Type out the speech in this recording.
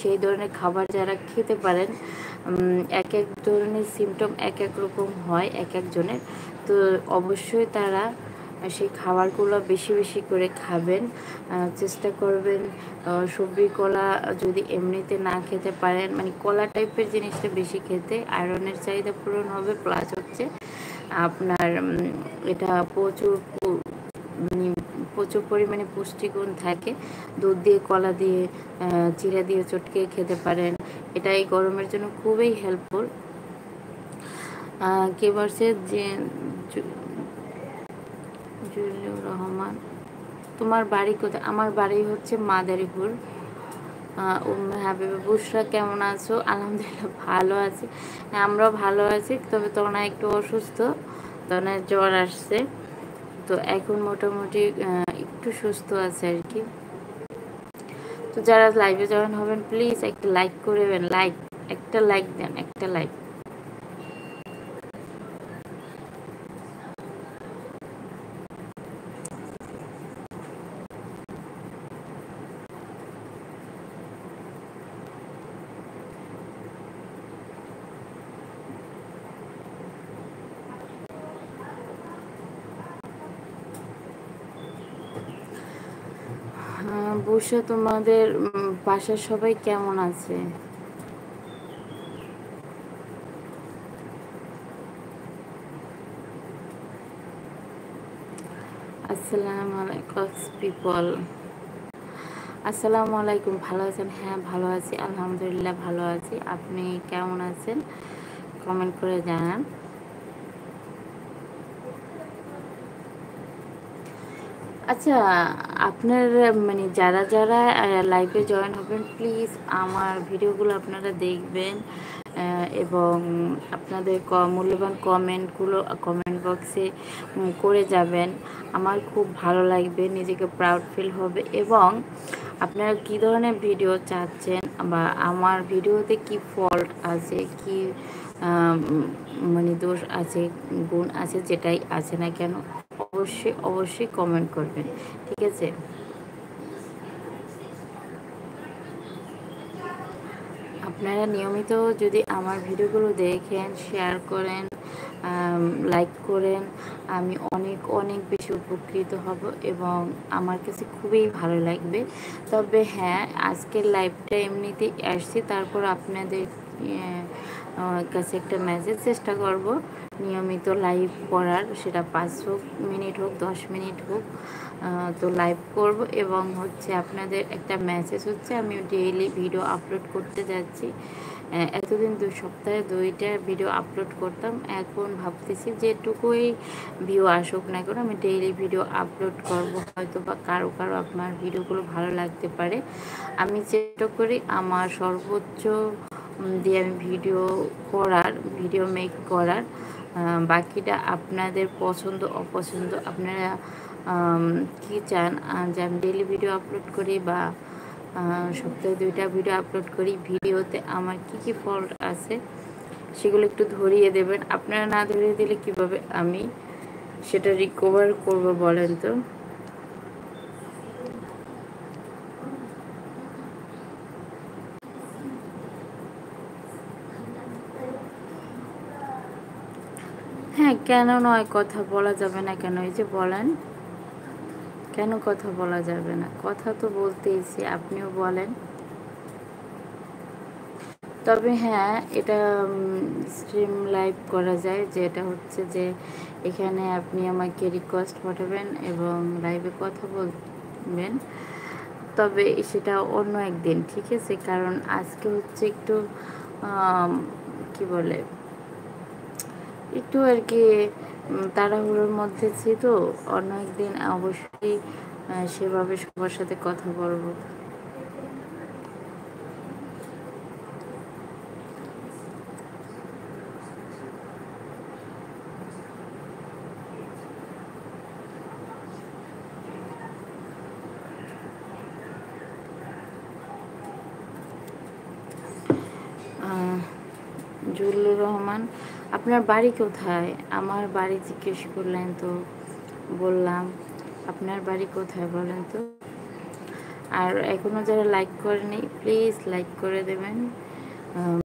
সেই ধরনের খাবার যারা খেতে পারেন, এক এক ধরনের সিমটম এক এক রকম হয় এক একজনের, তো অবশ্যই তারা সেই খাবারগুলো বেশি বেশি করে খাবেন। চেষ্টা করবেন সবজি কলা যদি এমনিতে না খেতে পারেন, মানে কলা টাইপের জিনিসটা বেশি খেতে, আয়রনের চাহিদা পূরণ হবে, প্লাস হচ্ছে আপনার এটা মানে প্রচুর পরিমাণে পুষ্টিগুণ থাকে। দুধ দিয়ে, কলা দিয়ে, চিড়া দিয়ে চটকে খেতে পারেন, এটা এই গরমের জন্য খুবই হেল্পফুল। কে বলছে যে জুলিউর রহমান, তোমার বাড়ি কোথায়? আমার বাড়ি হচ্ছে মাদারীপুর। হাবিবা বুশরা, কেমন আছো? আলহামদুলিল্লাহ ভালো আছি। হ্যাঁ, আমরাও ভালো আছি, তবে তনা একটু অসুস্থ, তনার জ্বর আসছে, তো এখন মোটামুটি একটু সুস্থ আছে আর কি। তো যারা লাইভে জয়েন হবেন প্লিজ একটা লাইক করে দেবেন, একটা লাইক দেন, একটা লাইক। বুসা, তোমাদের বাসার সবাই কেমন আছে? আসসালামু আলাইকুম পিপল, আসসালামু আলাইকুম, ভালো আছেন? হ্যাঁ ভালো আছি, আলহামদুলিল্লাহ ভালো আছি। আপনি কেমন আছেন কমেন্ট করে জানান। আচ্ছা, আপনার মানে যারা যারা লাইভে জয়েন হবেন প্লিজ আমার ভিডিওগুলো আপনারা দেখবেন, এবং আপনাদের মূল্যবান কমেন্টগুলো কমেন্ট বক্সে করে যাবেন। আমার খুব ভালো লাগবে, নিজেকে প্রাউড ফিল হবে। এবং আপনারা কী ধরনের ভিডিও চাচ্ছেন, বা আমার ভিডিওতে কি ফল্ট আছে, কি মানে দোষ আছে, গুণ আছে, যেটাই আছে না কেন অবশ্যই অবশ্যই কমেন্ট করবেন, ঠিক আছে? আপনারা নিয়মিত যদি আমার ভিডিওগুলো দেখেন, শেয়ার করেন, লাইক করেন, আমি অনেক অনেক বেশি উপকৃত হব এবং আমার কাছে খুবই ভালো লাগবে। তবে হ্যাঁ, আজকের লাইভটা এমনিতেই আসছি, তারপর আপনাদের কাছে একটা মেসেজ চেষ্টা করব নিয়মিত লাইভ করার, সেটা 5 মিনিট হোক 10 মিনিট হোক, তো লাইভ করব। এবং হচ্ছে আপনাদের একটা মেসেজ হচ্ছে আমি ডেইলি ভিডিও আপলোড করতে যাচ্ছি। এতদিন 2 সপ্তাহে 2টা ভিডিও আপলোড করতাম, এখন ভাবতেছি যেটুকুই ভিউ আসুক না কেন আমি ডেইলি ভিডিও আপলোড করব। হয়তো বা কারো কারো আপনার ভিডিওগুলো ভালো লাগতে পারে। আমি চেষ্টা করি আমার সর্বোচ্চ দিয়ে আমি ভিডিও মেক করার। বাকিটা আপনাদের পছন্দ অপছন্দ, আপনারা কি চান যে আমি ডেইলি ভিডিও আপলোড করি বা সপ্তাহে 2টা ভিডিও আপলোড করি, ভিডিওতে আমার কি কি ফল্ট আছে সেগুলো একটু ধরিয়ে দেবেন। আপনারা না ধরিয়ে দিলে কিভাবে আমি সেটা রিকভার করব বলেন তো? হ্যাঁ, কেন নয়, কথা বলা যাবে না কেন? এই যে বলেন, কেন কথা বলা যাবে না? কথা তো বলতেইছি, আপনিও বলেন। তবে হ্যাঁ, এটা স্ট্রিম লাইভ করা যায়, যেটা হচ্ছে যে এখানে আপনি আমাকে রিকোয়েস্ট পাঠাবেন এবং লাইভে কথা বলবেন, তবে সেটা অন্য একদিন, ঠিক আছে? কারণ আজকে হচ্ছে একটু কি বলে, একটু আর কি তাড়াহুড়োর মধ্যে ছি, তো অন্য একদিন অবশ্যই সেভাবে সবার সাথে কথা বলবো। জুলুর রহমান, আপনার বাড়ি কোথায়? আমার বাড়ি জিজ্ঞেস করলেন তো বললাম। আপনার বাড়ি কোথায় বলেন তো? আর এখনও যারা লাইক করেনি প্লিজ লাইক করে দেবেন।